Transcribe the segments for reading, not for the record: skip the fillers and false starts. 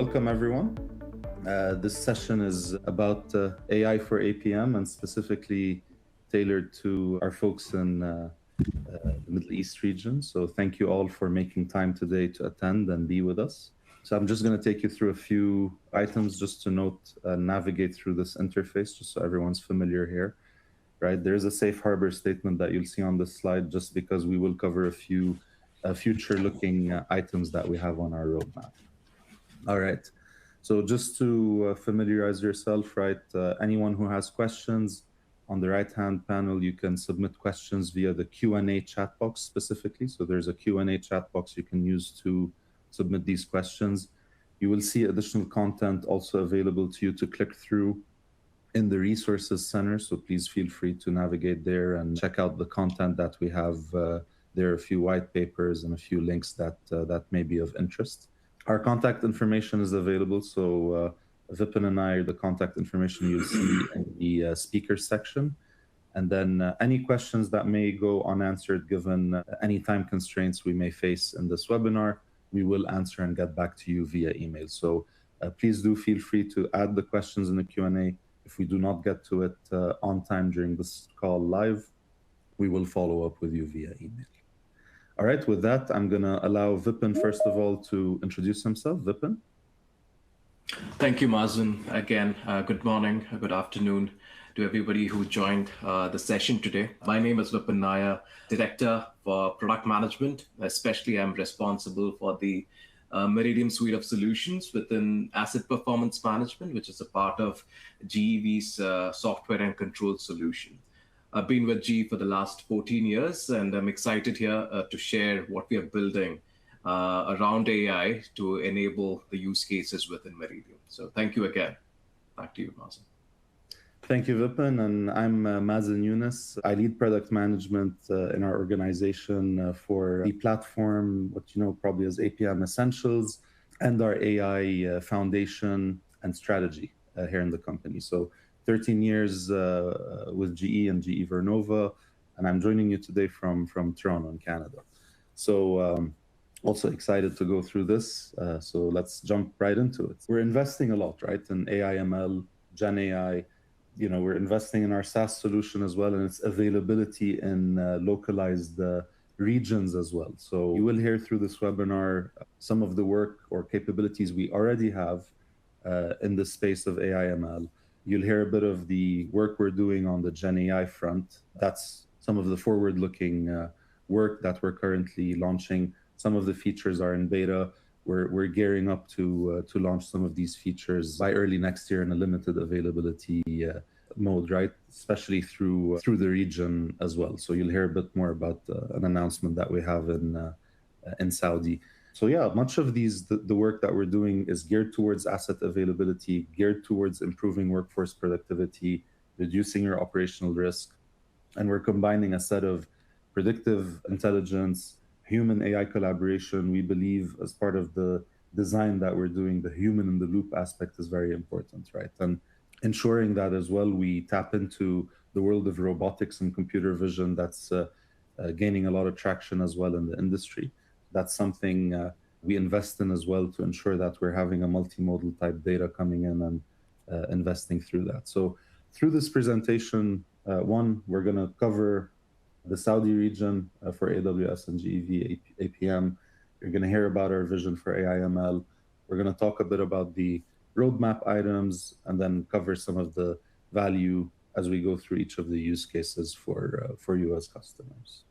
Welcome everyone. This session is about AI for APM and specifically tailored to our folks in the Middle East region. So thank you all for making time today to attend and be with us. So I'm just going to take you through a few items just to note and navigate through this interface, just so everyone's familiar here. Right, there is a safe harbor statement that you'll see on this slide, just because we will cover a few future-looking items that we have on our roadmap. All right, so just to familiarize yourself, right, anyone who has questions, on the right-hand panel, you can submit questions via the Q&A chat box specifically. So there's a Q&A chat box you can use to submit these questions. You will see additional content also available to you to click through in the resources center. So please feel free to navigate there and check out the content that we have. There are a few white papers and a few links that may be of interest. Our contact information is available. So Vipin and I, the contact information you'll see in the speakers section. And then any questions that may go unanswered, given any time constraints we may face in this webinar, we will answer and get back to you via email. So please do feel free to add the questions in the Q&A. If we do not get to it on time during this call live, we will follow up with you via email. All right, with that, I'm going to allow Vipin, first of all, to introduce himself. Vipin. Thank you, Mazen. Again, good morning, good afternoon to everybody who joined the session today. My name is Vipin Nair, Director for Product Management. Especially, I'm responsible for the Meridian suite of solutions within Asset Performance Management, which is a part of GEV's software and control solution. I've been with GE for the last 14 years, and I'm excited here to share what we are building around AI to enable the use cases within Meridian. So thank you again. Back to you, Mazen. Thank you, Vipin. And I'm Mazen Younes. I lead product management in our organization for the platform, what you know probably as APM Essentials, and our AI foundation and strategy here in the company. So 13 years with GE and GE Vernova, and I'm joining you today from Toronto in Canada. So also excited to go through this. So let's jump right into it. We're investing a lot, right, in AI, ML, Gen AI. You know, we're investing in our SaaS solution as well, and its availability in localized regions as well. So you will hear through this webinar some of the work or capabilities we already have in the space of AI, ML. You'll hear a bit of the work we're doing on the Gen AI front. That's some of the forward-looking work that we're currently launching. Some of the features are in beta. We're gearing up to launch some of these features by early next year in a limited availability mode, right? Especially through the region as well. So you'll hear a bit more about an announcement that we have in Saudi. So yeah, much of the work that we're doing is geared towards asset availability, geared towards improving workforce productivity, reducing your operational risk, and we're combining a set of predictive intelligence, human AI collaboration. We believe as part of the design that we're doing, the human in the loop aspect is very important, right? And ensuring that as well, we tap into the world of robotics and computer vision that's gaining a lot of traction as well in the industry. That's something we invest in as well to ensure that we're having a multimodal type data coming in and investing through that. So through this presentation, we're going to cover the Saudi region for AWS and GEV APM. You're going to hear about our vision for AI ML. We're going to talk a bit about the roadmap items and then cover some of the value as we go through each of the use cases for you as customers.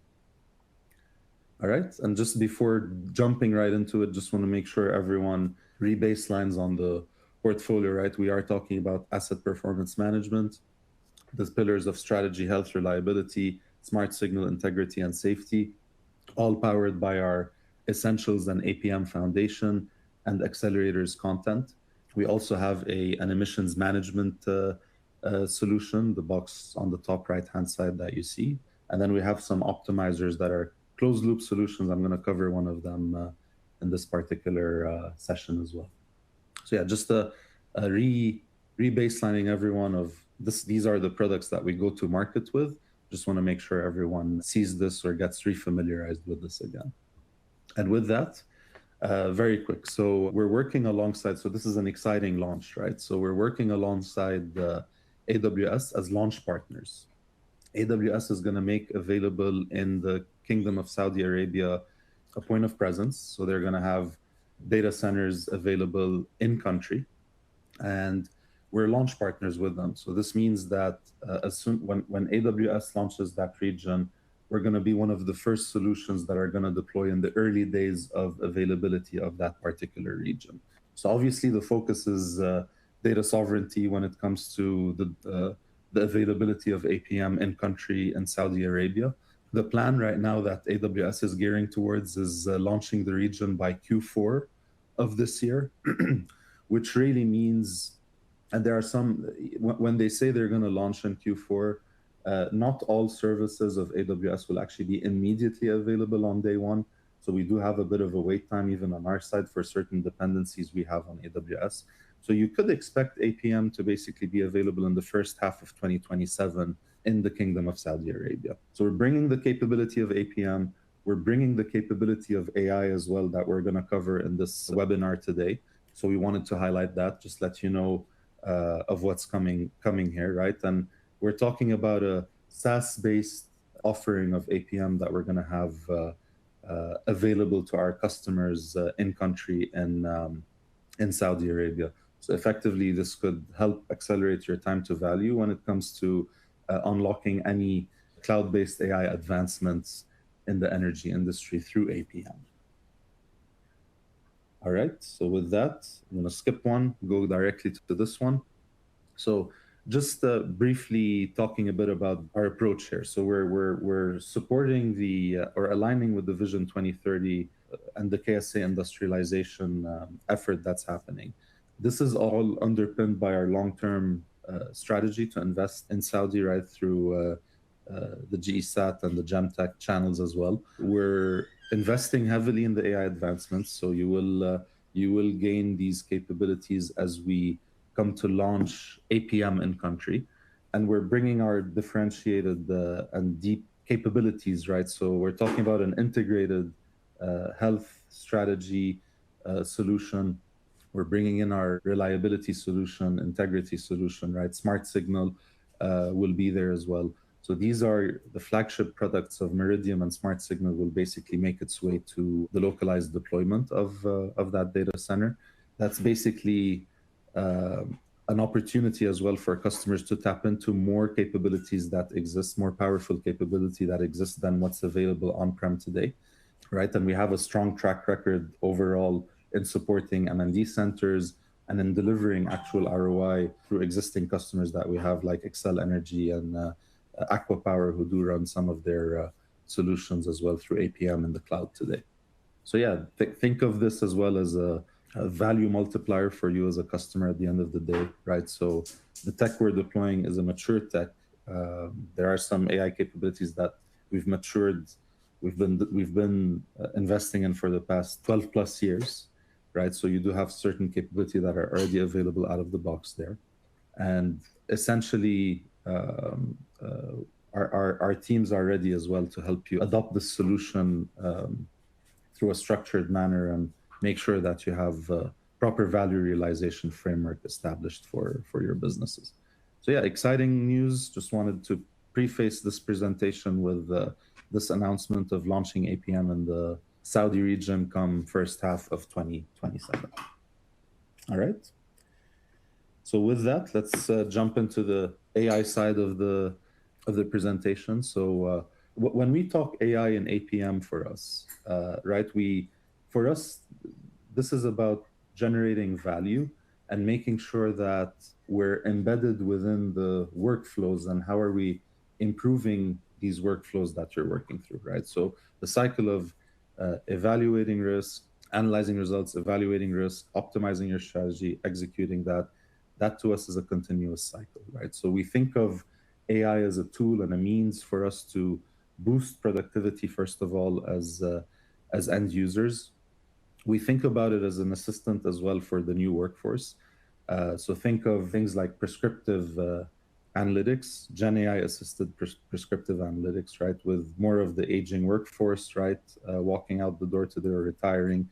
All right, and just before jumping right into it, just want to make sure everyone re-baselines on the portfolio, right? We are talking about asset performance management, the pillars of strategy, health, reliability, smart signal integrity, and safety, all powered by our Essentials and APM Foundation and Accelerators content. We also have an emissions management solution, the box on the top right-hand side that you see. And then we have some optimizers that are closed loop solutions. I'm going to cover one of them in this particular session as well. So yeah, just re-baselining everyone of this. These are the products that we go to market with. Just want to make sure everyone sees this or gets refamiliarized with this again. And with that, Very quick. So we're working alongside, so this is an exciting launch, right? So we're working alongside AWS as launch partners. AWS is going to make available in the Kingdom of Saudi Arabia a point of presence. So they're going to have data centers available in country, and we're launch partners with them. So this means that as soon when AWS launches that region, we're going to be one of the first solutions that are going to deploy in the early days of availability of that particular region. So obviously the focus is data sovereignty when it comes to the availability of APM in country in Saudi Arabia. The plan right now that AWS is gearing towards is launching the region by Q4 of this year, which really means, and there are some, when they say they're going to launch in Q4, not all services of AWS will actually be immediately available on day one. So we do have a bit of a wait time even on our side for certain dependencies we have on AWS. So you could expect APM to basically be available in the first half of 2027 in the Kingdom of Saudi Arabia. So we're bringing the capability of APM, we're bringing the capability of AI as well that we're going to cover in this webinar today. So we wanted to highlight that, just let you know of what's coming here, right? And we're talking about a SaaS-based offering of APM that we're going to have available to our customers in country in Saudi Arabia. So effectively, this could help accelerate your time to value when it comes to unlocking any cloud-based AI advancements in the energy industry through APM. All right, so with that, I'm going to skip one, go directly to this one. So just briefly talking a bit about our approach here. So we're supporting or aligning with the Vision 2030 and the KSA industrialization effort that's happening. This is all underpinned by our long-term strategy to invest in Saudi, right, through the GE Sat and the Gemtech channels as well. We're investing heavily in the AI advancements, so you will gain these capabilities as we come to launch APM in country, and we're bringing our differentiated and deep capabilities, right? So we're talking about an integrated health strategy solution. We're bringing in our reliability solution, integrity solution, right? Smart Signal will be there as well. So these are the flagship products of Meridium, and Smart Signal will basically make its way to the localized deployment of that data center. That's basically an opportunity as well for customers to tap into more capabilities that exist, more powerful capability that exists than what's available on-prem today, right? And we have a strong track record overall in supporting M&D centers and in delivering actual ROI through existing customers that we have, like Excel Energy and Aqua Power, who do run some of their solutions as well through APM in the cloud today. So yeah, think of this as well as a value multiplier for you as a customer at the end of the day, right? So the tech we're deploying is a mature tech. There are some AI capabilities that we've matured, we've been investing in for the past 12 plus years, right? So you do have certain capability that are already available out of the box there. And essentially, our teams are ready as well to help you adopt this solution through a structured manner and make sure that you have proper value realization framework established for your businesses. So yeah, exciting news. Just wanted to preface this presentation with this announcement of launching APM in the Saudi region come first half of 2027. All right. So with that, let's jump into the AI side of the presentation. So when we talk AI and APM for us, right, for us, this is about generating value and making sure that we're embedded within the workflows and how are we improving these workflows that you're working through, right? So the cycle of evaluating risk, analyzing results, evaluating risk, optimizing your strategy, executing that to us is a continuous cycle, right? So we think of AI as a tool and a means for us to boost productivity, first of all, as end users. We think about it as an assistant as well for the new workforce. So think of things like prescriptive analytics, Gen AI assisted prescriptive analytics, right? With more of the aging workforce, right? Walking out the door to their retiring.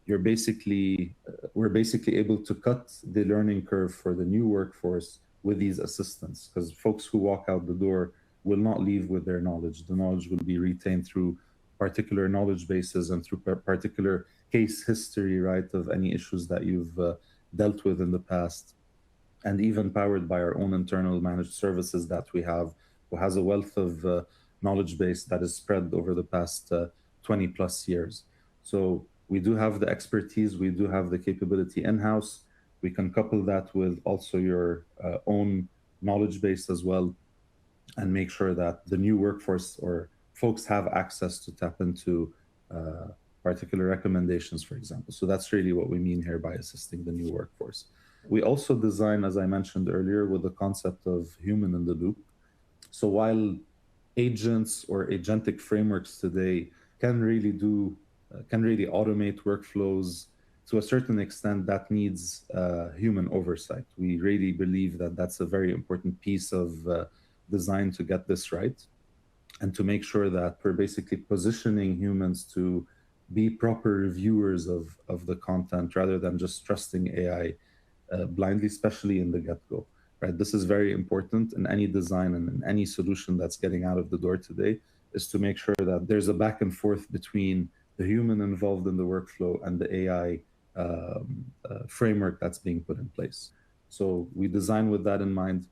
we're basically able to cut the learning curve for the new workforce with these assistants, because folks who walk out the door will not leave with their knowledge. The knowledge will be retained through particular knowledge bases and through particular case history, right, of any issues that you've dealt with in the past, and even powered by our own internal managed services that we have, who has a wealth of knowledge base that is spread over the past 20 plus years. So we do have the expertise, we do have the capability in-house. We can couple that with also your own knowledge base as well, and make sure that the new workforce or folks have access to tap into particular recommendations, for example. So that's really what we mean here by assisting the new workforce. We also design, as I mentioned earlier, with the concept of human in the loop. So while agents or agentic frameworks today can really automate workflows, to a certain extent that needs human oversight. We really believe that that's a very important piece of design to get this right, and to make sure that we're basically positioning humans to be proper reviewers of the content rather than just trusting AI blindly, especially in the get-go. Right? This is very important in any design and in any solution that's getting out of the door today, is to make sure that there's a back and forth between the human involved in the workflow and the AI framework that's being put in place. So we design with that in mind.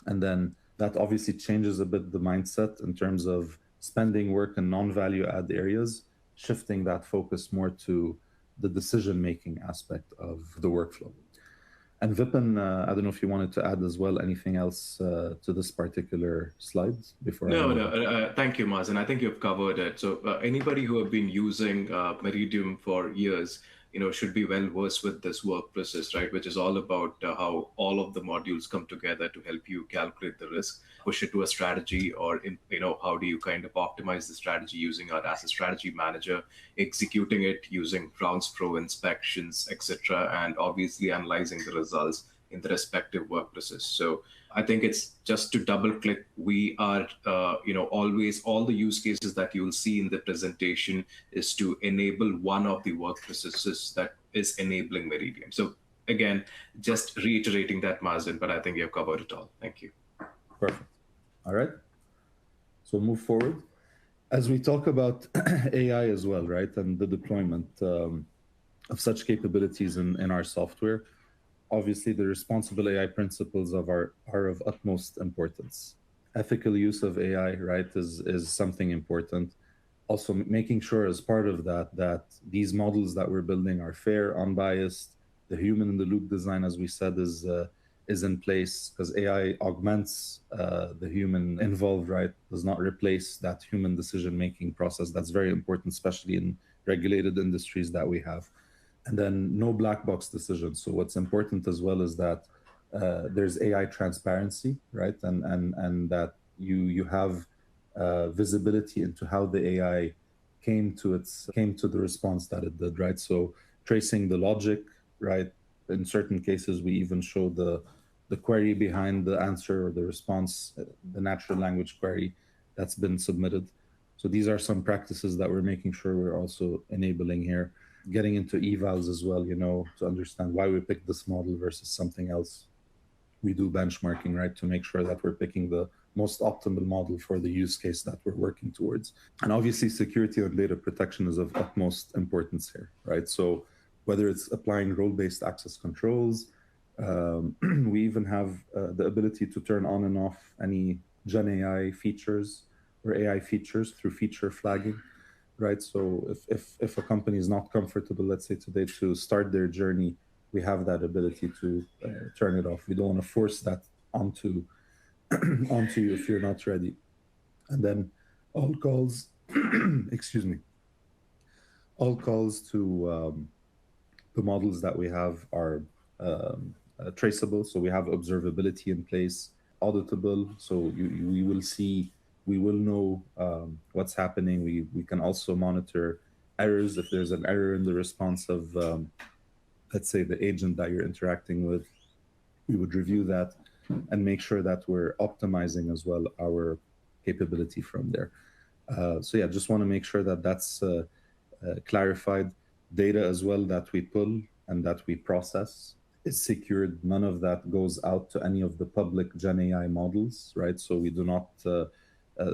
And then that obviously changes a bit the mindset in terms of spending work in non-value add areas, shifting that focus more to the decision-making aspect of the workflow. And Vipin, I don't know if you wanted to add as well anything else to this particular slide before. Thank you, Mazen. I think you've covered it. So anybody who have been using Meridium for years, should be well versed with this work process, right? Which is all about how all of the modules come together to help you calculate the risk, push it to a strategy, or how do you kind of optimize the strategy using our asset strategy manager, executing it using rounds pro inspections, etc., and obviously analyzing the results in the respective work process. So I think it's just to double click. We are, always all the use cases that you'll see in the presentation is to enable one of the work processes that is enabling Meridium. So again, just reiterating that, Mazen, but I think you've covered it all. Thank you. Perfect. All right. So move forward. As we talk about AI as well, right, and the deployment of such capabilities in our software, obviously the responsible AI principles are of utmost importance. Ethical use of AI, right, is something important. Also making sure as part of that these models that we're building are fair, unbiased. The human in the loop design, as we said, is in place, because AI augments the human involved, right, does not replace that human decision-making process. That's very important, especially in regulated industries that we have. And then no black box decisions. So what's important as well is that there's AI transparency, right? And that you have visibility into how the AI came to the response that it did, right? So tracing the logic, right? In certain cases, we even show the query behind the answer or the response, the natural language query that's been submitted. So these are some practices that we're making sure we're also enabling here. Getting into evals as well, to understand why we picked this model versus something else. We do benchmarking, right, to make sure that we're picking the most optimal model for the use case that we're working towards. And obviously security and data protection is of utmost importance here, right? So whether it's applying role-based access controls, we even have the ability to turn on and off any Gen AI features or AI features through feature flagging. Right. So if a company is not comfortable, let's say today, to start their journey, we have that ability to turn it off. We don't want to force that onto you if you're not ready. And then all calls, excuse me, all calls to the models that we have are traceable. So we have observability in place, auditable. So we will see. We will know what's happening. We can also monitor errors. If there's an error in the response of, let's say, the agent that you're interacting with, we would review that and make sure that we're optimizing as well our capability from there. So yeah, just want to make sure that that's clarified. Data as well that we pull and that we process is secured. None of that goes out to any of the public Gen AI models, right? So we do not,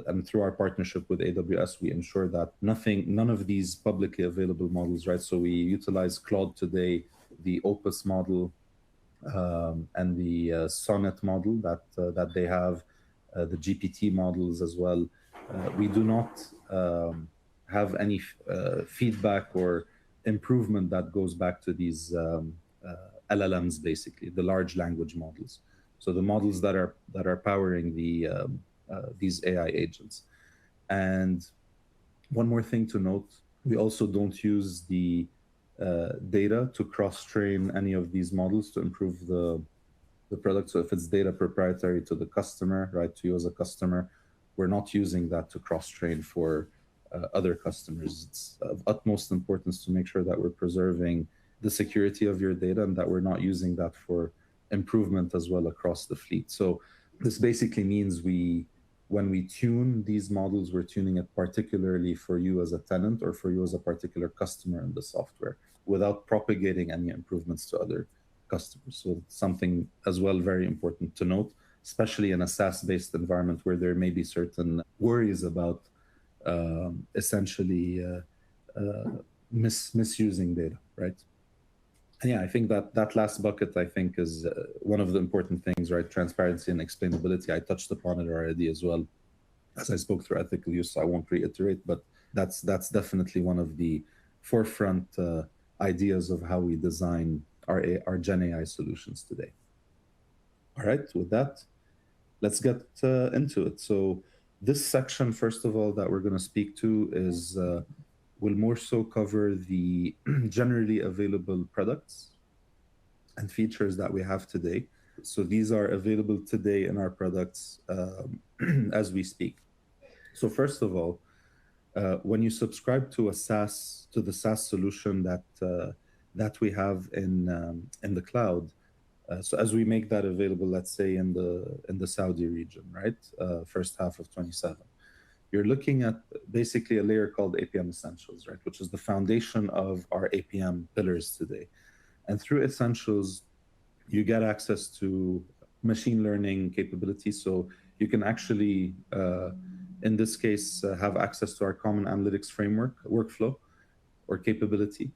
and through our partnership with AWS, we ensure that none of these publicly available models, right? So we utilize Claude today, the Opus model, and the Sonnet model that they have, the GPT models as well. We do not have any feedback or improvement that goes back to these LLMs, basically the large language models. So the models that are powering these AI agents. And one more thing to note: we also don't use the data to cross-train any of these models to improve the product. So if it's data proprietary to the customer, right, to you as a customer, we're not using that to cross-train for other customers. It's of utmost importance to make sure that we're preserving the security of your data and that we're not using that for improvement as well across the fleet. So this basically means when we tune these models, we're tuning it particularly for you as a tenant or for you as a particular customer in the software without propagating any improvements to other customers. So something as well very important to note, especially in a SaaS-based environment where there may be certain worries about essentially misusing data, right? And yeah, I think that last bucket, I think, is one of the important things, right? Transparency and explainability. I touched upon it already as well as I spoke through ethical use, so I won't reiterate, but that's definitely one of the forefront ideas of how we design our Gen AI solutions today. All right, with that, let's get into it. So this section, first of all, that we're going to speak to is will more so cover the generally available products and features that we have today. So these are available today in our products as we speak. So first of all, when you subscribe to the SaaS solution that we have in the cloud, so as we make that available, let's say in the Saudi region, right, first half of 27, you're looking at basically a layer called APM Essentials, right, which is the foundation of our APM pillars today. And through Essentials, you get access to machine learning capabilities. So you can actually, in this case, have access to our common analytics framework, workflow, or capability,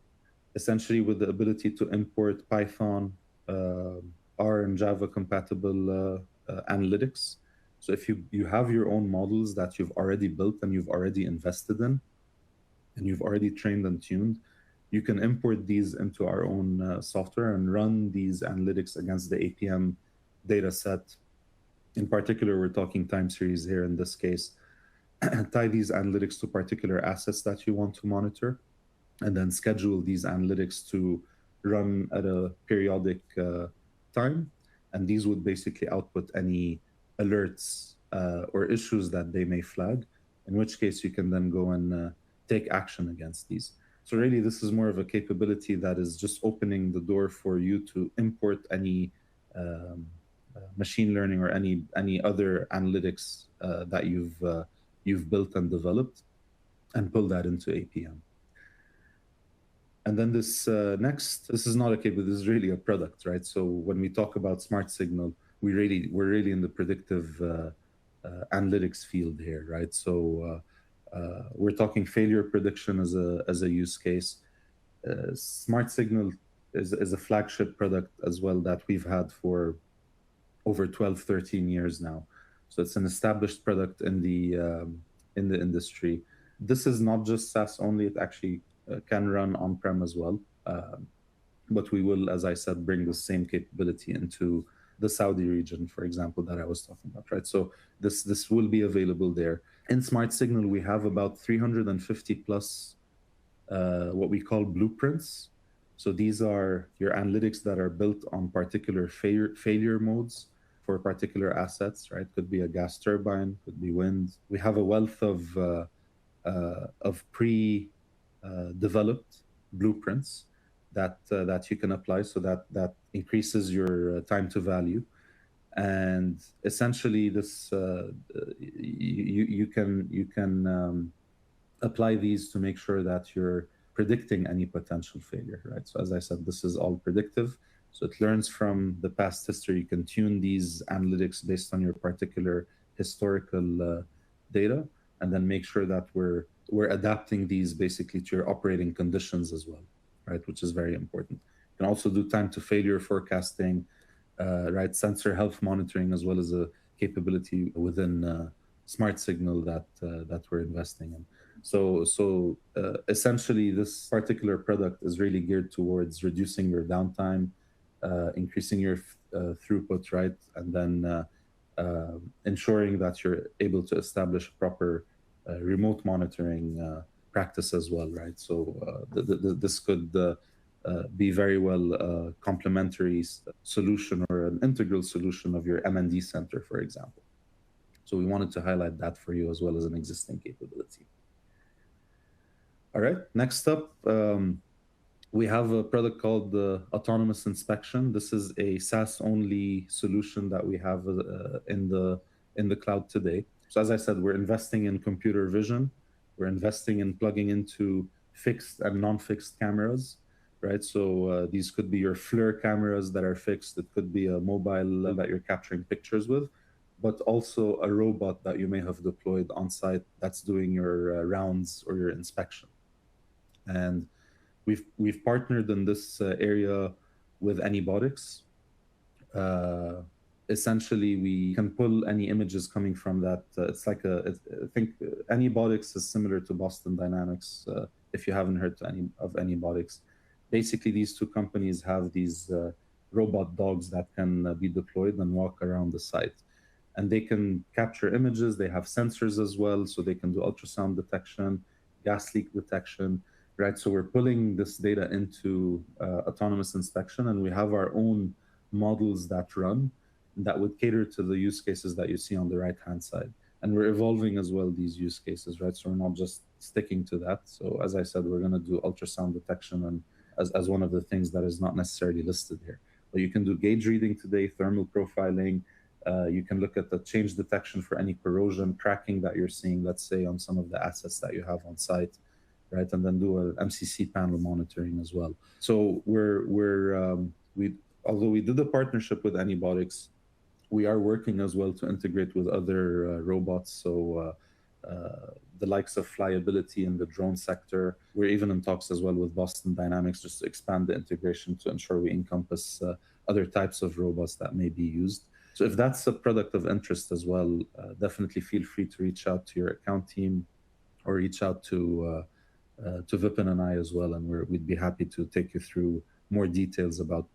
essentially with the ability to import Python, R and Java compatible analytics. So if you have your own models that you've already built and you've already invested in, and you've already trained and tuned, you can import these into our own software and run these analytics against the APM data set. In particular, we're talking time series here in this case. Tie these analytics to particular assets that you want to monitor, and then schedule these analytics to run at a periodic time. And these would basically output any alerts or issues that they may flag, in which case you can then go and take action against these. So really, this is more of a capability that is just opening the door for you to import any machine learning or any other analytics that you've built and developed, and pull that into APM. And then this this is not a capability, this is really a product, right? So when we talk about Smart Signal, we're really in the predictive analytics field here, right? So we're talking failure prediction as a use case. Smart Signal is a flagship product as well that we've had for over 12, 13 years now. So it's an established product in the industry. This is not just SaaS only; it actually can run on-prem as well. But we will, as I said, bring the same capability into the Saudi region, for example, that I was talking about, right? So this will be available there. In Smart Signal, we have about 350 plus what we call blueprints. So these are your analytics that are built on particular failure modes for particular assets, right? Could be a gas turbine, could be wind. We have a wealth of developed blueprints that you can apply, so that increases your time to value. And essentially, this you can apply these to make sure that you're predicting any potential failure, right? So as I said, this is all predictive. So it learns from the past history. You can tune these analytics based on your particular historical data, and then make sure that we're adapting these basically to your operating conditions as well, right? Which is very important. You can also do time to failure forecasting, right? Sensor health monitoring, as well as a capability within Smart Signal that we're investing in. So essentially, this particular product is really geared towards reducing your downtime, increasing your throughput, right? And then ensuring that you're able to establish proper remote monitoring practice as well, right? So this could be very well a complementary solution or an integral solution of your M&D center, for example. So we wanted to highlight that for you as well as an existing capability. All right, next up, we have a product called Autonomous Inspection. This is a SaaS-only solution that we have in the cloud today. So as I said, we're investing in computer vision. We're investing in plugging into fixed and non-fixed cameras, right? So these could be your FLIR cameras that are fixed. It could be a mobile that you're capturing pictures with, but also a robot that you may have deployed on site that's doing your rounds or your inspection. And we've partnered in this area with Anybotics. Essentially, we can pull any images coming from that. It's like I think Anybotics is similar to Boston Dynamics. If you haven't heard of Anybotics, basically these two companies have these robot dogs that can be deployed and walk around the site, and they can capture images. They have sensors as well, so they can do ultrasound detection, gas leak detection. Right, so we're pulling this data into autonomous inspection, and we have our own models that run that would cater to the use cases that you see on the right-hand side. And we're evolving as well these use cases, right? So we're not just sticking to that. So as I said, we're going to do ultrasound detection and as one of the things that is not necessarily listed here. But you can do gauge reading today, thermal profiling. You can look at the change detection for any corrosion cracking that you're seeing, let's say, on some of the assets that you have on site. Right, and then do a MCC panel monitoring as well. So although we did a partnership with Anybotics, we are working as well to integrate with other robots. So the likes of flyability in the drone sector. We're even in talks as well with Boston Dynamics just to expand the integration to ensure we encompass other types of robots that may be used. So if that's a product of interest as well, definitely feel free to reach out to your account team or reach out to Vipin and I as well, and we'd be happy to take you through more details about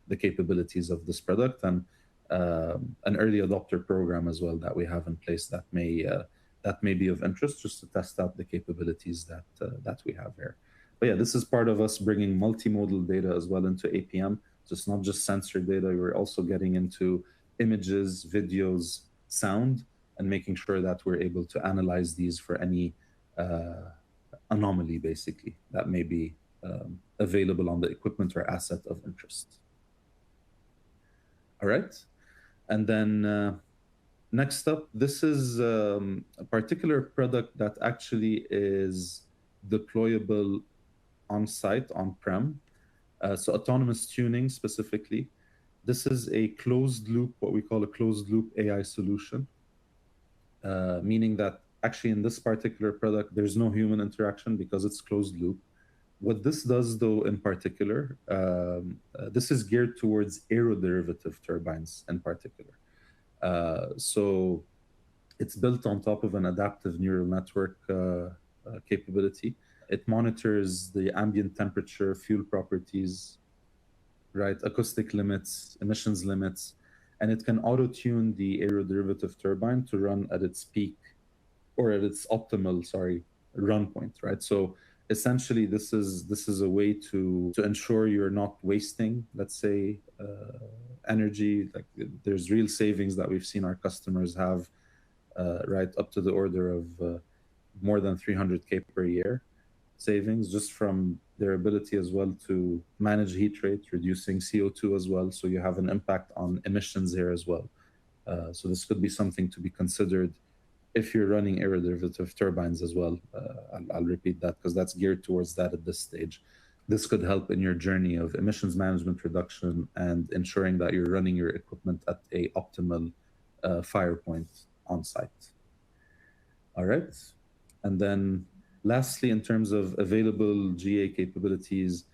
the capabilities of this product and an early adopter program as well that we have in place that may be of interest, just to test out the capabilities that we have here. But yeah, this is part of us bringing multimodal data as well into APM. So it's not just sensor data; we're also getting into images, videos, sound, and making sure that we're able to analyze these for any anomaly, basically, that may be available on the equipment or asset of interest. All right. And then next up, this is a particular product that actually is deployable on-site, on-prem. So autonomous tuning specifically. This is a closed loop, what we call a closed loop AI solution, meaning that actually, in this particular product, there's no human interaction because it's closed loop. What this does, though, in particular, this is geared towards aeroderivative turbines in particular. So it's built on top of an adaptive neural network capability. It monitors the ambient temperature, fuel properties, right, acoustic limits, emissions limits, and it can auto-tune the aeroderivative turbine to run at its peak or at its optimal, run point, right? So essentially, this is a way to ensure you're not wasting, let's say, energy. Like there's real savings that we've seen our customers have, right, up to the order of more than 300K per year savings just from their ability as well to manage heat rate, reducing CO2 as well. So you have an impact on emissions here as well. So this could be something to be considered if you're running aeroderivative turbines as well. I'll repeat that because that's geared towards that at this stage. This could help in your journey of emissions management reduction and ensuring that you're running your equipment at a optimal fire point on site. All right. And then lastly, in terms of available GA capabilities,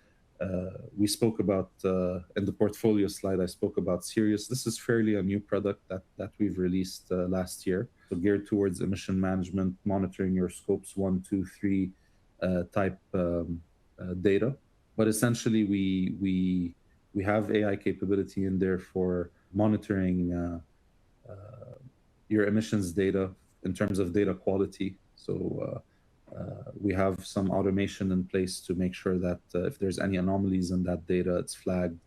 we spoke about, in the portfolio slide, I spoke about Sirius. This is fairly a new product that we've released last year. So geared towards emission management, monitoring your scopes 1, 2, 3 type data. But essentially, we have AI capability in there for monitoring your emissions data in terms of data quality. So we have some automation in place to make sure that if there's any anomalies in that data, it's flagged.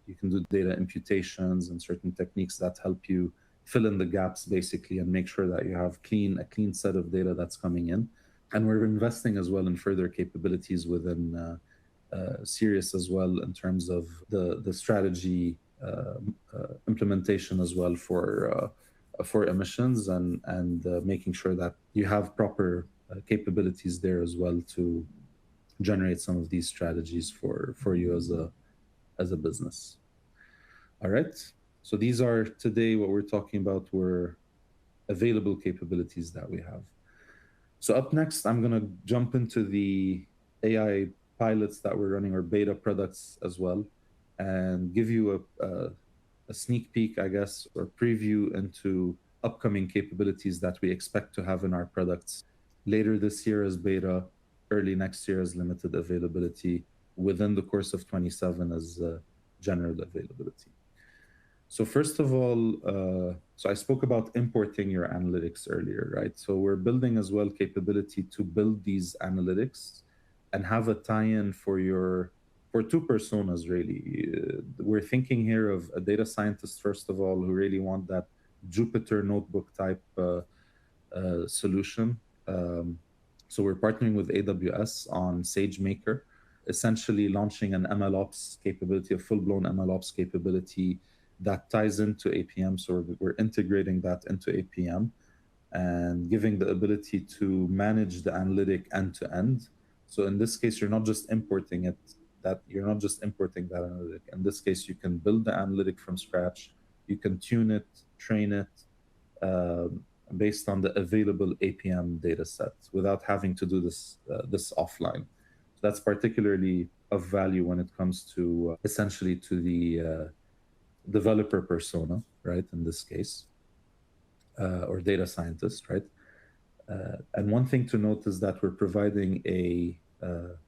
You can do data imputations and certain techniques that help you fill in the gaps basically and make sure that you have a clean set of data that's coming in. And we're investing as well in further capabilities within Sirius as well in terms of the strategy implementation as well for emissions and making sure that you have proper capabilities there as well to generate some of these strategies for you as a business. All right. So these are today what we're talking about were available capabilities that we have. So up next, I'm going to jump into the AI pilots that we're running or beta products as well, and give you a sneak peek, I guess, or preview into upcoming capabilities that we expect to have in our products later this year as beta, early next year as limited availability, within the course of 27 as general availability. So first of all, so I spoke about importing your analytics earlier, right? So we're building as well capability to build these analytics and have a tie-in for two personas, really. We're thinking here of a data scientist, first of all, who really want that Jupyter notebook type solution. So we're partnering with AWS on SageMaker, essentially launching an MLOps capability, a full-blown MLOps capability that ties into APM. So we're integrating that into APM and giving the ability to manage the analytic end to end. So in this case, you're not just importing that analytic. In this case, you can build the analytic from scratch. You can tune it, train it based on the available APM data sets without having to do this offline. So that's particularly of value when it comes to essentially to the developer persona, right? In this case, or data scientist, right? And one thing to note is that we're providing a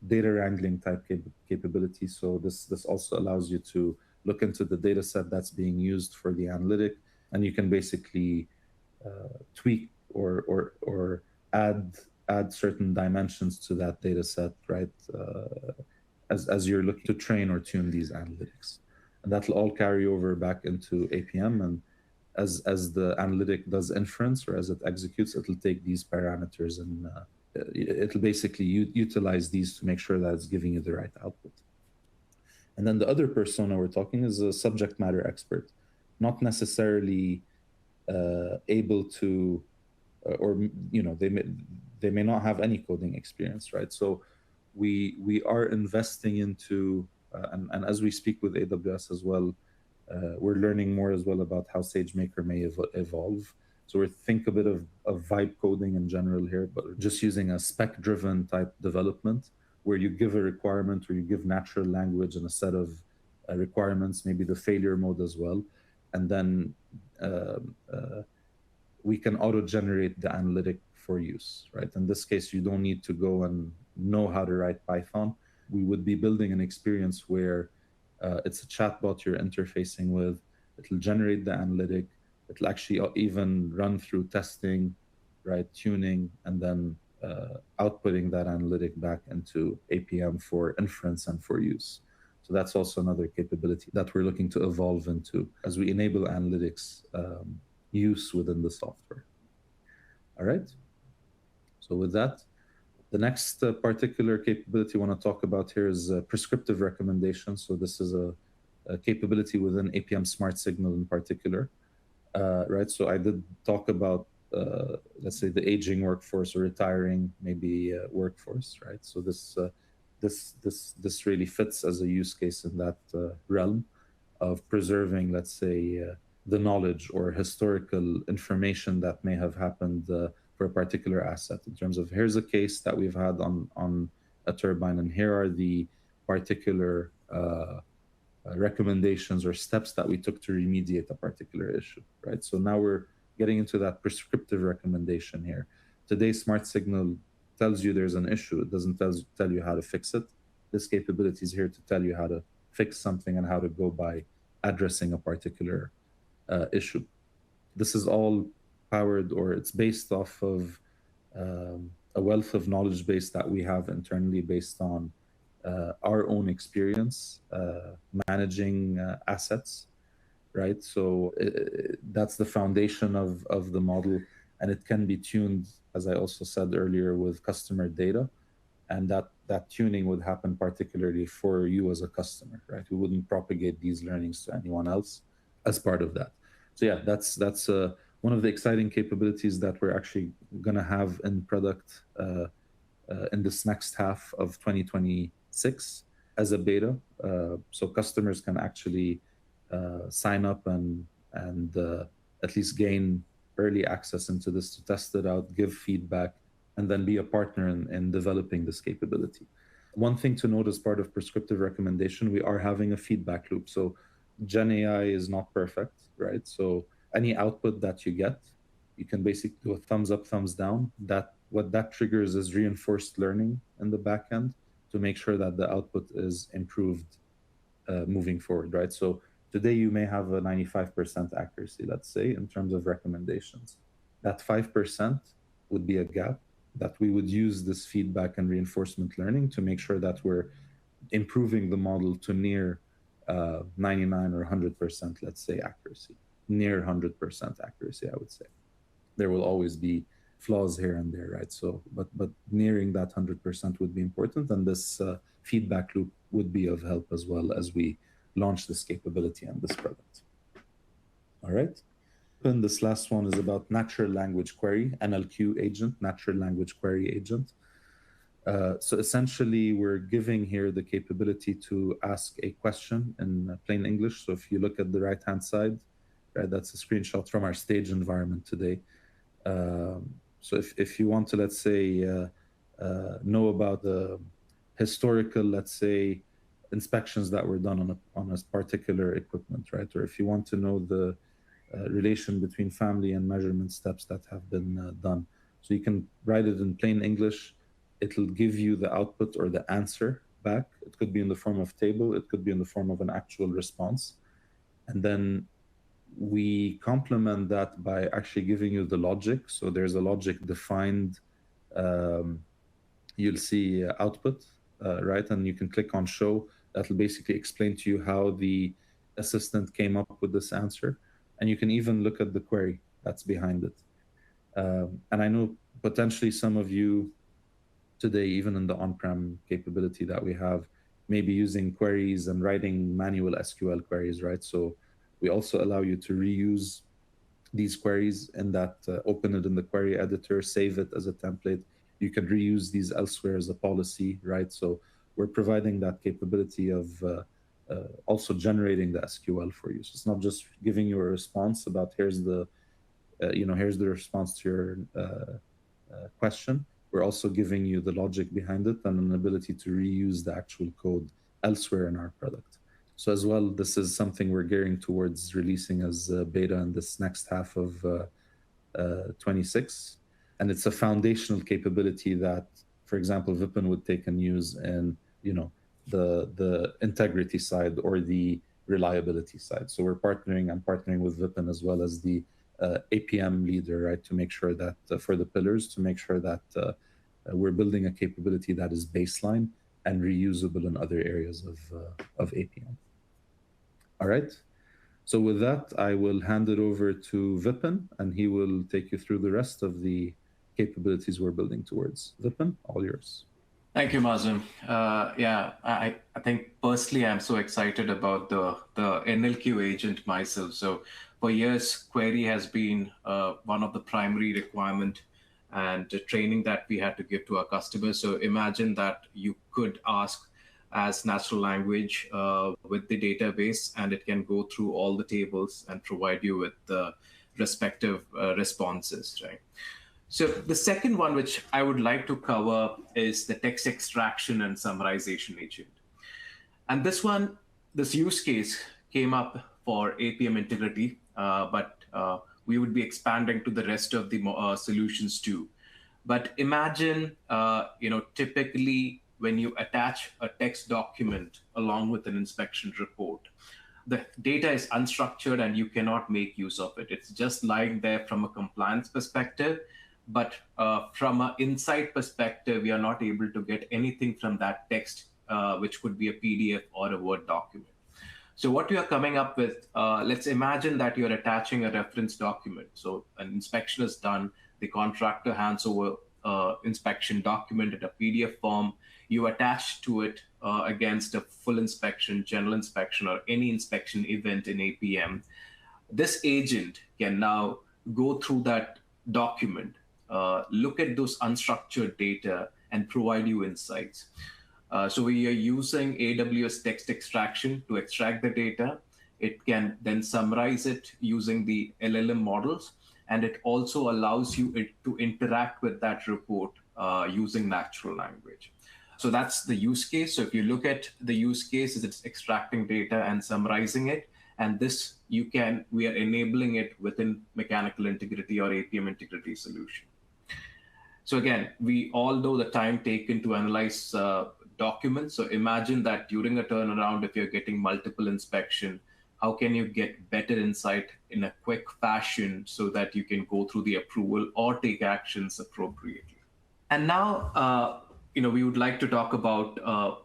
data wrangling type capability. So this also allows you to look into the data set that's being used for the analytic, and you can basically tweak or add certain dimensions to that data set, right? As you're looking to train or tune these analytics, and that'll all carry over back into APM. And as the analytic does inference or as it executes, it'll take these parameters and it'll basically utilize these to make sure that it's giving you the right output. And then the other persona we're talking is a subject matter expert, not necessarily able to, or they may not have any coding experience, right? So we are investing into, and as we speak with AWS as well, we're learning more as well about how SageMaker may evolve. So we think a bit of vibe coding in general here, but just using a spec-driven type development where you give a requirement or you give natural language and a set of requirements, maybe the failure mode as well. And then we can auto-generate the analytic for use, right? In this case, you don't need to go and know how to write Python. We would be building an experience where it's a chatbot you're interfacing with. It'll generate the analytic. It'll actually even run through testing, right, tuning, and then outputting that analytic back into APM for inference and for use. So that's also another capability that we're looking to evolve into as we enable analytics use within the software. All right. So with that, the next particular capability I want to talk about here is prescriptive recommendations. So this is a capability within APM Smart Signal in particular, right? So I did talk about let's say, the aging workforce or retiring maybe workforce, right? So this really fits as a use case in that realm of preserving, let's say, the knowledge or historical information that may have happened for a particular asset, in terms of here's a case that we've had on a turbine, and here are the particular recommendations or steps that we took to remediate a particular issue, right? So now we're getting into that prescriptive recommendation here. Today, Smart Signal tells you there's an issue. It doesn't tell you how to fix it. This capability is here to tell you how to fix something and how to go by addressing a particular issue. This is all powered, or it's based off of a wealth of knowledge base that we have internally based on our own experience managing assets, right? So that's the foundation of the model, and it can be tuned, as I also said earlier, with customer data, and that tuning would happen particularly for you as a customer, right? We wouldn't propagate these learnings to anyone else as part of that. So yeah, that's one of the exciting capabilities that we're actually going to have in product in this next half of 2026 as a beta. So customers can actually sign up and at least gain early access into this to test it out, give feedback, and then be a partner in developing this capability. One thing to note as part of prescriptive recommendation, we are having a feedback loop. So Gen AI is not perfect, right? So any output that you get, you can basically do a thumbs up, thumbs down. What that triggers is reinforced learning in the back end to make sure that the output is improved moving forward, right? So today you may have a 95% accuracy, let's say, in terms of recommendations. That 5% would be a gap that we would use this feedback and reinforcement learning to make sure that we're improving the model to near 99 or 100%, let's say, accuracy. Near 100% accuracy, I would say. There will always be flaws here and there, right? So, but nearing that 100% would be important, and this feedback loop would be of help as well as we launch this capability and this product. All right. And this last one is about natural language query, NLQ agent, natural language query agent. So essentially, we're giving here the capability to ask a question in plain English. So if you look at the right-hand side, right, that's a screenshot from our stage environment today. So if you want to, let's say, know about the historical, let's say, inspections that were done on a particular equipment, right? Or if you want to know the relation between family and measurement steps that have been done. So you can write it in plain English. It'll give you the output or the answer back. It could be in the form of table. It could be in the form of an actual response. And then we complement that by actually giving you the logic. So there's a logic defined. You'll see output, right? And you can click on show. That'll basically explain to you how the assistant came up with this answer. And you can even look at the query that's behind it. And I know potentially some of you today, even in the on-prem capability that we have, maybe using queries and writing manual SQL queries, right? So we also allow you to reuse these queries in that, open it in the query editor, save it as a template. You can reuse these elsewhere as a policy, right? So we're providing that capability of also generating the SQL for you. So it's not just giving you a response about here's the response to your question. We're also giving you the logic behind it and an ability to reuse the actual code elsewhere in our product. So as well, this is something we're gearing towards releasing as beta in this next half of 26. And it's a foundational capability that, for example, Vipin would take and use in, the integrity side or the reliability side. So I'm partnering with Vipin as well as the APM leader, right, to make sure that for the pillars, to make sure that we're building a capability that is baseline and reusable in other areas of APM. All right. So with that, I will hand it over to Vipin, and he will take you through the rest of the capabilities we're building towards. Vipin, all yours. Thank you, Mazen. I think personally, I'm so excited about the NLQ agent myself. So For years, query has been one of the primary requirement and training that we had to give to our customers. So imagine that you could ask as natural language with the database, and it can go through all the tables and provide you with the respective responses, right? So the second one, which I would like to cover, is the text extraction and summarization agent. And this use case came up for APM integrity, but we would be expanding to the rest of the solutions too. But imagine, typically when you attach a text document along with an inspection report, the data is unstructured and you cannot make use of it. It's just lying there from a compliance perspective, but from an insight perspective, you're not able to get anything from that text, which could be a PDF or a Word document. So what you are coming up with, let's imagine that you're attaching a reference document. So an inspection is done, the contractor hands over inspection document in a PDF form. You attach to it against a full inspection, general inspection, or any inspection event in APM. This agent can now go through that document, look at those unstructured data, and provide you insights. So we are using AWS text extraction to extract the data. It can then summarize it using the LLM models, and it also allows you to interact with that report using natural language. So that's the use case. So if you look at the use case, it's extracting data and summarizing it. And this we are enabling it within mechanical integrity or APM integrity solution. So again, we all know the time taken to analyze documents. So imagine that during a turnaround, if you're getting multiple inspection, how can you get better insight in a quick fashion so that you can go through the approval or take actions appropriately? And now, we would like to talk about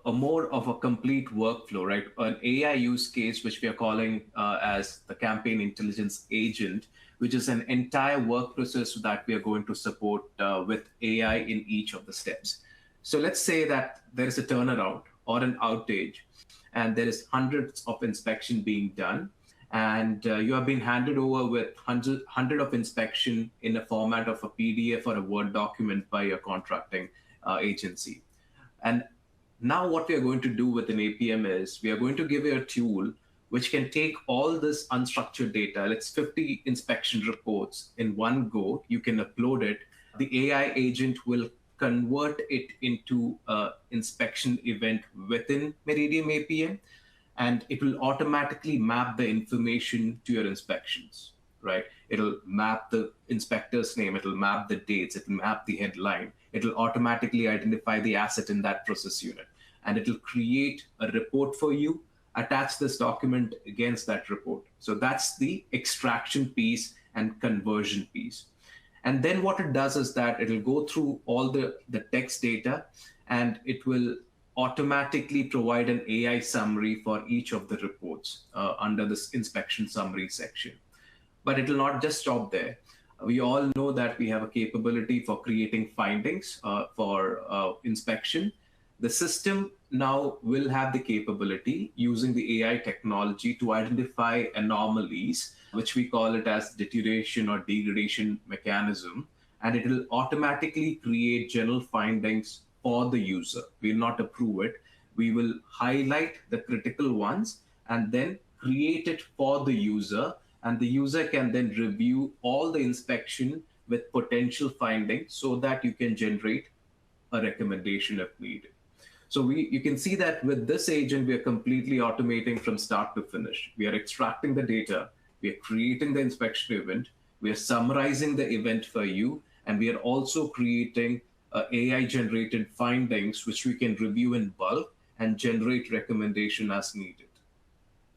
a more of a complete workflow, right? An AI use case, which we are calling as the campaign intelligence agent, which is an entire work process that we are going to support with AI in each of the steps. So let's say that there is a turnaround or an outage, and there is hundreds of inspection being done, and you have been handed over with hundred of inspection in a format of a PDF or a Word document by your contracting agency. And now what we are going to do with an APM is we are going to give you a tool which can take all this unstructured data, let's 50 inspection reports in one go. You can upload it. The AI agent will convert it into an inspection event within Meridian APM, and it will automatically map the information to your inspections, right? It'll map the inspector's name, it'll map the dates, it'll map the headline, it'll automatically identify the asset in that process unit, and it'll create a report for you, attach this document against that report. So that's the extraction piece and conversion piece. And then what it does is that it'll go through all the text data, and it will automatically provide an AI summary for each of the reports under this inspection summary section. But it will not just stop there. We all know that we have a capability for creating findings for inspection. The system now will have the capability using the AI technology to identify anomalies, which we call it as deterioration or degradation mechanism, and it will automatically create general findings for the user. We will not approve it. We will highlight the critical ones and then create it for the user, and the user can then review all the inspection with potential findings so that you can generate a recommendation if needed. So you can see that with this agent, we are completely automating from start to finish. We are extracting the data, we are creating the inspection event, we are summarizing the event for you, and we are also creating AI-generated findings, which we can review in bulk and generate recommendation as needed.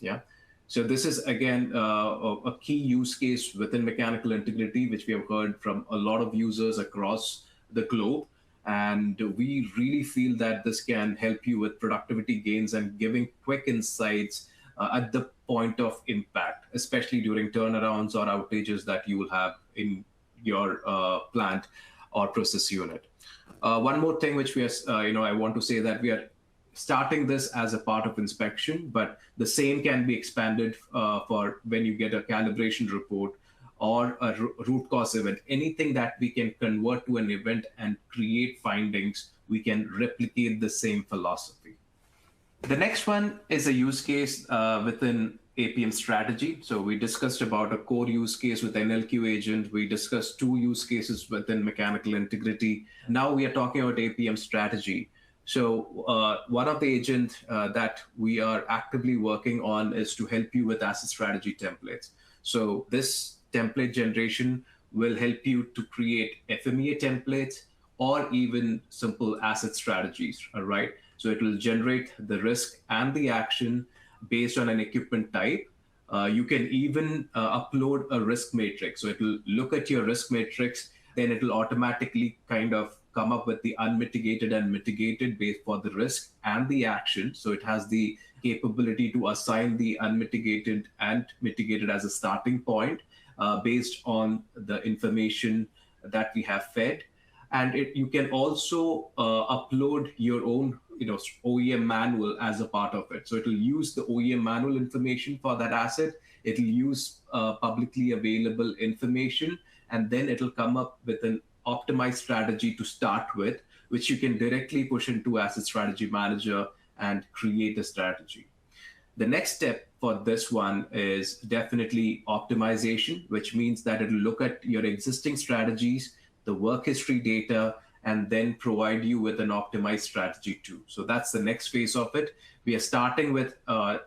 Yeah. So this is, again, a key use case within mechanical integrity, which we have heard from a lot of users across the globe. And we really feel that this can help you with productivity gains and giving quick insights at the point of impact, especially during turnarounds or outages that you will have in your plant or process unit. One more thing which we are, I want to say that we are starting this as a part of inspection, but the same can be expanded for when you get a calibration report or a root cause event. Anything that we can convert to an event and create findings, we can replicate the same philosophy. The next one is a use case within APM strategy. So we discussed about a core use case with NLQ agent. We discussed 2 use cases within mechanical integrity. Now we are talking about APM strategy. So one of the agents that we are actively working on is to help you with asset strategy templates. So this template generation will help you to create FMEA templates or even simple asset strategies, all right? So it will generate the risk and the action based on an equipment type. You can even upload a risk matrix. So it will look at your risk matrix, then it will automatically kind of come up with the unmitigated and mitigated based for the risk and the action. So it has the capability to assign the unmitigated and mitigated as a starting point based on the information that we have fed. And you can also upload your own OEM manual as a part of it. So it will use the OEM manual information for that asset. It will use publicly available information, and then it will come up with an optimized strategy to start with, which you can directly push into Asset Strategy Manager and create a strategy. The next step for this one is definitely optimization, which means that it will look at your existing strategies, the work history data, and then provide you with an optimized strategy too. So that's the next phase of it. We are starting with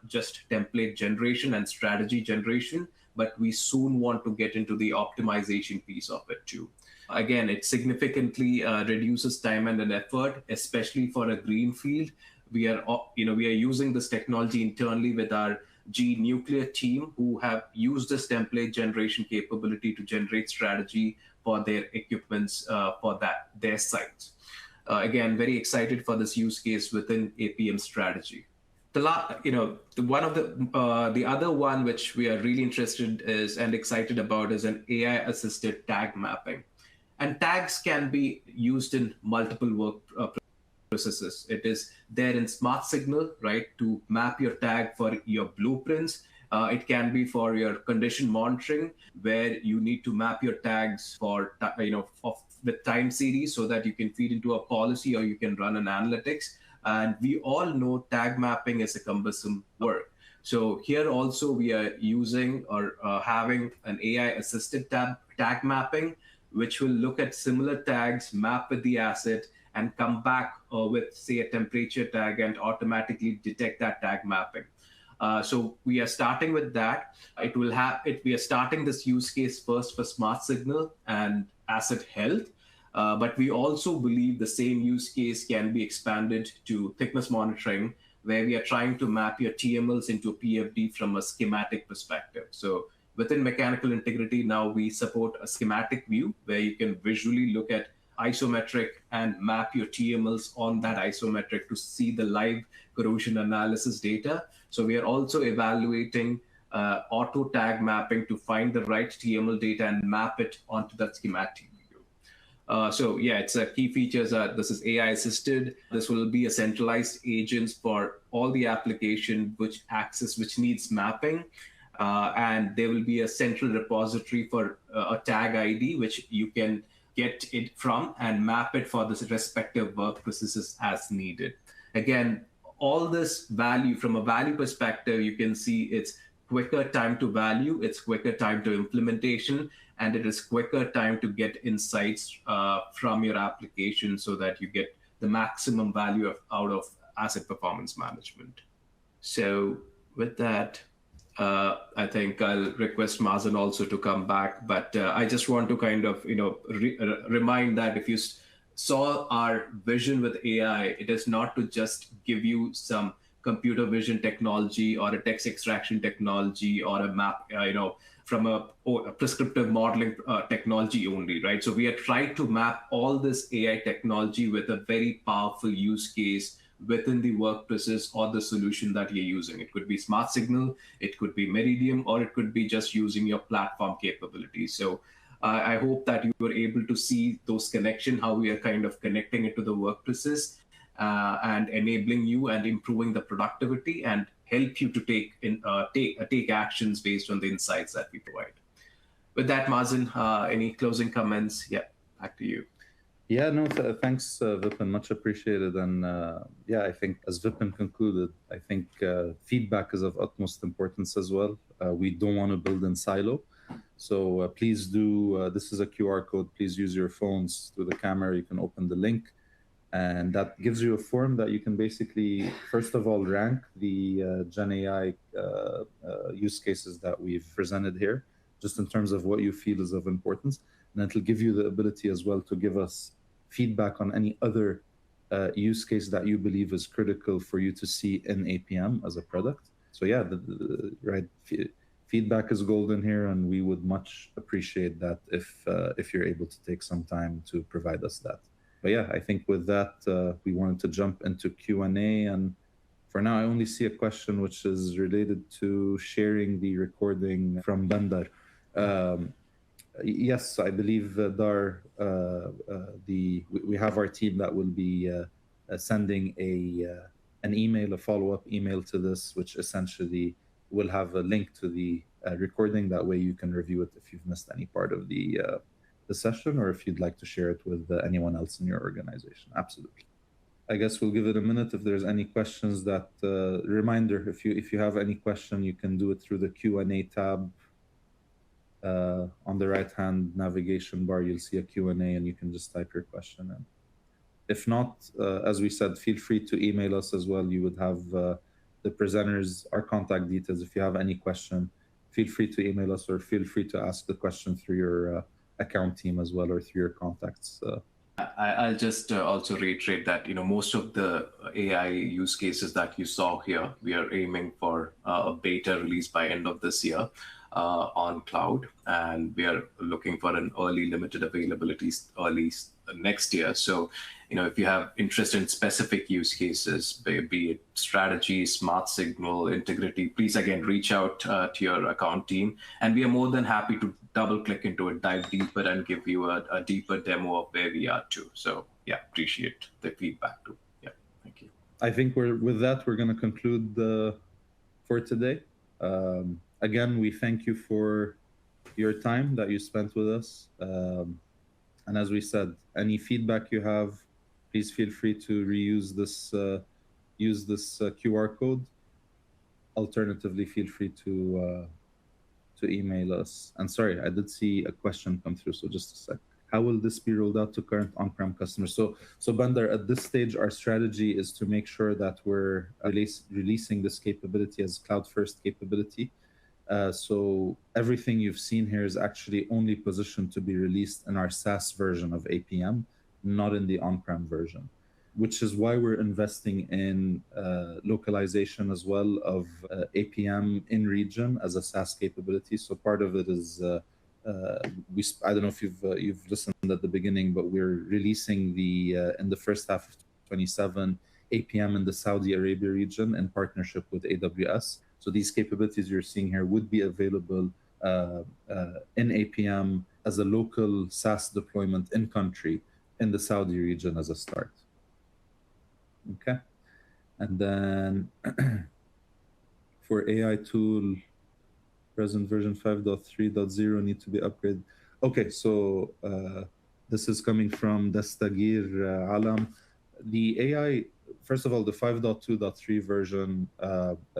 just template generation and strategy generation, but we soon want to get into the optimization piece of it too. Again, it significantly reduces time and an effort, especially for a greenfield. We are using this technology internally with our GE Nuclear team, who have used this template generation capability to generate strategy for their equipments for their sites. Again, very excited for this use case within APM strategy. The other one which we are really interested and excited about is an AI-assisted tag mapping. And tags can be used in multiple work processes. It is there in Smart Signal, right, to map your tag for your blueprints. It can be for your condition monitoring, where you need to map your tags for with time series so that you can feed into a policy or you can run an analytics. And we all know tag mapping is a cumbersome work. So here also we are using or having an AI-assisted tag mapping, which will look at similar tags, map with the asset, and come back with, say, a temperature tag and automatically detect that tag mapping. So we are starting with that. We are starting this use case first for Smart Signal and asset health, but we also believe the same use case can be expanded to thickness monitoring, where we are trying to map your TMLs into PFD from a schematic perspective. So within mechanical integrity, now we support a schematic view where you can visually look at isometric and map your TMLs on that isometric to see the live corrosion analysis data. So we are also evaluating auto tag mapping to find the right TML data and map it onto that schematic view. So yeah, it's a key features. This is AI assisted. This will be a centralized agents for all the application which needs mapping. And there will be a central repository for a tag ID, which you can get it from and map it for the respective work processes as needed. Again, all this value from a value perspective, you can see it's quicker time to value, it's quicker time to implementation, and it is quicker time to get insights from your application so that you get the maximum value out of asset performance management. So with that, I think I'll request Mazen also to come back, but I just want to kind of remind that if you saw our vision with AI, it is not to just give you some computer vision technology or a text extraction technology or a map, from a prescriptive modeling technology only, right? So we are trying to map all this AI technology with a very powerful use case within the work process or the solution that you're using. It could be Smart Signal, it could be Meridium, or it could be just using your platform capabilities. So I hope that you were able to see those connections, how we are kind of connecting it to the work process. and enabling you and improving the productivity and help you to take actions based on the insights that we provide. With that, Mazen, any closing comments? Yeah, back to you. Yeah, no, thanks, Vipin. Much appreciated. And yeah, I think as Vipin concluded, I think feedback is of utmost importance as well. We don't want to build in silo. So please do, this is a QR code. Please use your phones through the camera. You can open the link. And that gives you a form that you can basically, first of all, rank the Gen AI use cases that we've presented here, just in terms of what you feel is of importance. And it'll give you the ability as well to give us feedback on any other use case that you believe is critical for you to see in APM as a product. So yeah, right, feedback is golden here, and we would much appreciate that if you're able to take some time to provide us that. But yeah, I think with that, we wanted to jump into Q&A, and for now, I only see a question which is related to sharing the recording from Bandar. Yes, I believe Dar, we have our team that will be sending an email, a follow-up email to this, which essentially will have a link to the recording. That way you can review it if you've missed any part of the session, or if you'd like to share it with anyone else in your organization. Absolutely. I guess we'll give it a minute if there's any questions. That reminder, if you have any question, you can do it through the Q&A tab. On the right-hand navigation bar, you'll see a Q&A, and you can just type your question in. If not, as we said, feel free to email us as well. You would have the presenters, our contact details. If you have any question, feel free to email us, or feel free to ask the question through your account team as well, or through your contacts. I'll just also reiterate that most of the AI use cases that you saw here, we are aiming for a beta release by end of this year on cloud, and we are looking for an early limited availability early next year. So if you have interest in specific use cases, be it strategy, smart signal, integrity, please again reach out to your account team, and we are more than happy to double click into it, dive deeper, and give you a deeper demo of where we are too. So yeah, appreciate the feedback too. Yeah, thank you. I think with that we're going to conclude for today. Again, we thank you for your time that you spent with us. And as we said, any feedback you have, please feel free to reuse this, use this QR code. Alternatively, feel free to email us. And sorry, I did see a question come through, so just a sec. How will this be rolled out to current on-prem customers? So Bandar, at this stage, our strategy is to make sure that we're releasing this capability as cloud-first capability. So everything you've seen here is actually only positioned to be released in our SaaS version of APM, not in the on-prem version, which is why we're investing in localization as well of APM in region as a SaaS capability. So part of it is, I don't know if you've listened at the beginning, but we're releasing in the first half of 2027 APM in the Saudi Arabia region in partnership with AWS. So these capabilities you're seeing here would be available in APM as a local SaaS deployment in country in the Saudi region as a start. Okay. And then for AI tool, present version 5.3.0 need to be upgraded. Okay, so this is coming from Dastagir Alam. The AI, first of all, the 5.2.3 version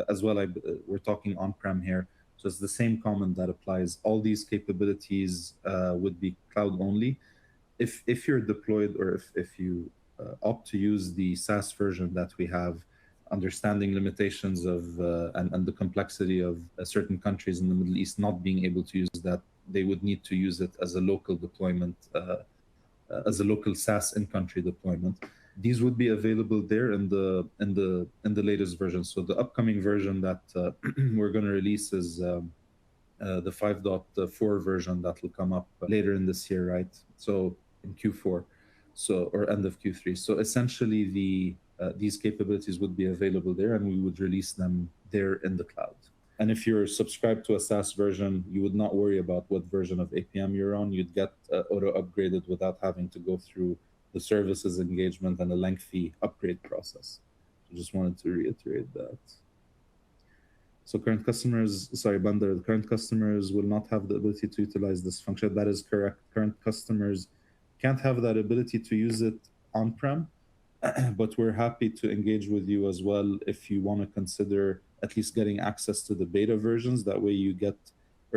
as well, we're talking on-prem here. So it's the same comment that applies. All these capabilities would be cloud only. If you're deployed, or if you opt to use the SaaS version that we have, understanding limitations of and the complexity of certain countries in the Middle East not being able to use that, they would need to use it as a local deployment, as a local SaaS in-country deployment. These would be available there in the latest version. So the upcoming version that we're going to release is the 5.4 version that will come up later in this year, right? So in Q4, or end of Q3. So essentially, these capabilities would be available there, and we would release them there in the cloud. And if you're subscribed to a SaaS version, you would not worry about what version of APM you're on. You'd get auto upgraded without having to go through the services engagement and a lengthy upgrade process. I just wanted to reiterate that. So current customers, sorry, Bandar, the current customers will not have the ability to utilize this function. That is correct. Current customers can't have that ability to use it on-prem, but we're happy to engage with you as well if you want to consider at least getting access to the beta versions. That way you get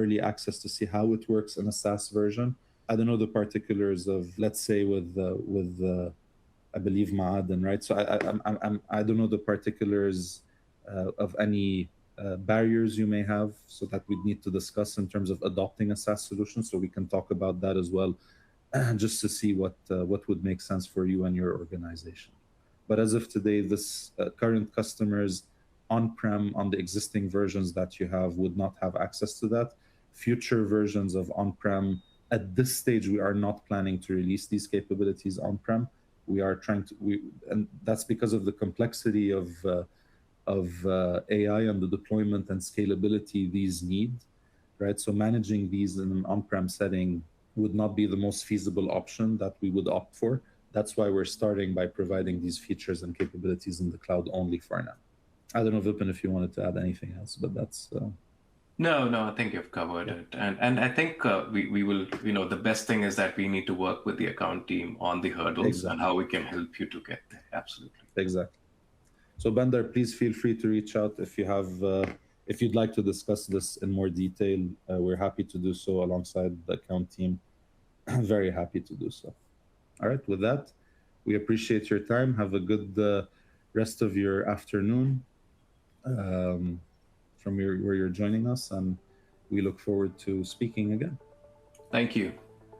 early access to see how it works in a SaaS version. I don't know the particulars of, let's say, with I believe Ma'aden, right? So I don't know the particulars of any barriers you may have, so that we'd need to discuss in terms of adopting a SaaS solution. So we can talk about that as well, just to see what would make sense for you and your organization. But as of today, this current customers on-prem on the existing versions that you have would not have access to that. Future versions of on-prem, at this stage, we are not planning to release these capabilities on-prem. We are trying to, and that's because of the complexity of AI and the deployment and scalability these need, right? So managing these in an on-prem setting would not be the most feasible option that we would opt for. That's why we're starting by providing these features and capabilities in the cloud only for now. I don't know, Vipin, if you wanted to add anything else, but that's... No, I think you've covered it. And I think we will, the best thing is that we need to work with the account team on the hurdles and how we can help you to get there. Absolutely. Exactly. So Bandar, please feel free to reach out if you have, if you'd like to discuss this in more detail. We're happy to do so alongside the account team. Very happy to do so. All right, with that, we appreciate your time. Have a good rest of your afternoon from where you're joining us, and we look forward to speaking again. Thank you.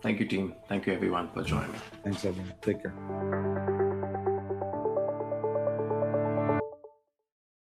Thank you, team. Thank you, everyone, for joining. Thanks, everyone. Take care.